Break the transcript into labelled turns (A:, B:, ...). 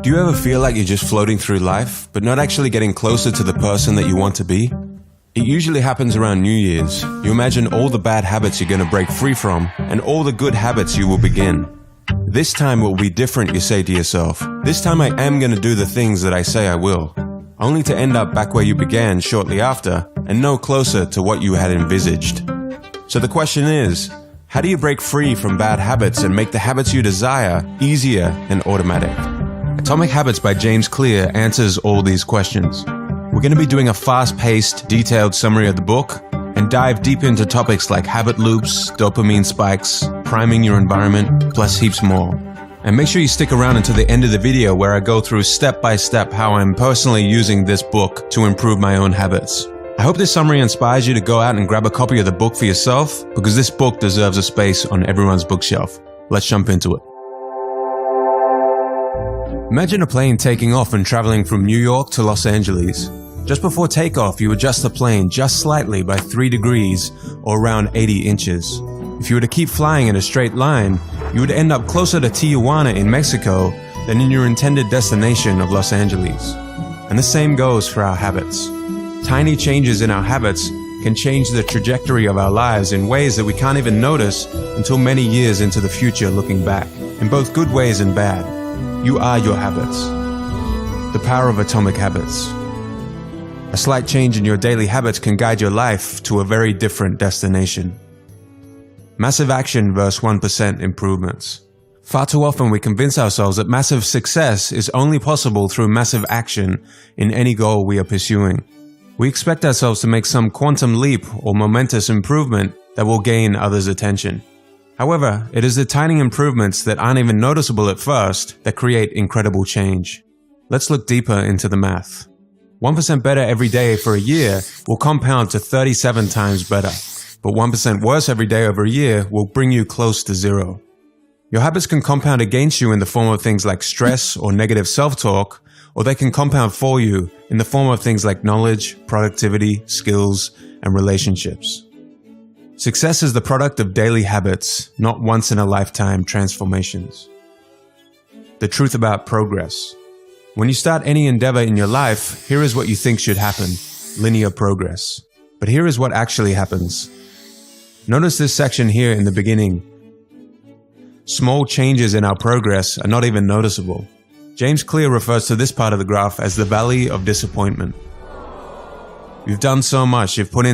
A: Do you ever feel like you're just floating through life, but not actually getting closer to the person that you want to be? It usually happens around New Year's. You imagine all the bad habits you're going to break free from, and all the good habits you will begin. This time will be different, you say to yourself. This time I am going to do the things that I say I will. Only to end up back where you began shortly after, and no closer to what you had envisaged. So the question is, how do you break free from bad habits and make the habits you desire easier and automatic? Atomic Habits by James Clear answers all these questions. We're going to be doing a fast-paced, detailed summary of the book and dive deep into topics like habit loops, dopamine spikes, priming your environment, plus heaps more. And make sure you stick around until the end of the video where I go through step by step how I'm personally using this book to improve my own habits. I hope this summary inspires you to go out and grab a copy of the book for yourself, because this book deserves a space on everyone's bookshelf. Let's jump into it. Imagine a plane taking off and traveling from New York to Los Angeles. Just before takeoff, you adjust the plane just slightly by 3 degrees or around 80 inches. If you were to keep flying in a straight line, you would end up closer to Tijuana in Mexico than in your intended destination of Los Angeles. And the same goes for our habits. Tiny changes in our habits can change the trajectory of our lives in ways that we can't even notice until many years into the future looking back, in both good ways and bad. You are your habits. The power of atomic habits. A slight change in your daily habits can guide your life to a very different destination. Massive action versus 1% improvements. Far too often we convince ourselves that massive success is only possible through massive action in any goal we are pursuing. We expect ourselves to make some quantum leap or momentous improvement that will gain others' attention. However, it is the tiny improvements that aren't even noticeable at first that create incredible change. Let's look deeper into the math. 1% better every day for a year will compound to 37 times better, but 1% worse every day over a year will bring you close to zero. Your habits can compound against you in the form of things like stress or negative self-talk, or they can compound for you in the form of things like knowledge, productivity, skills, and relationships. Success is the product of daily habits, not once-in-a-lifetime transformations. The truth about progress. When you start any endeavor in your life, here is what you think should happen: linear progress. But here is what actually happens. Notice this section here in the beginning. Small changes in our progress are not even noticeable. James Clear refers to this part of the graph as the valley of disappointment. You've done so much, you've put in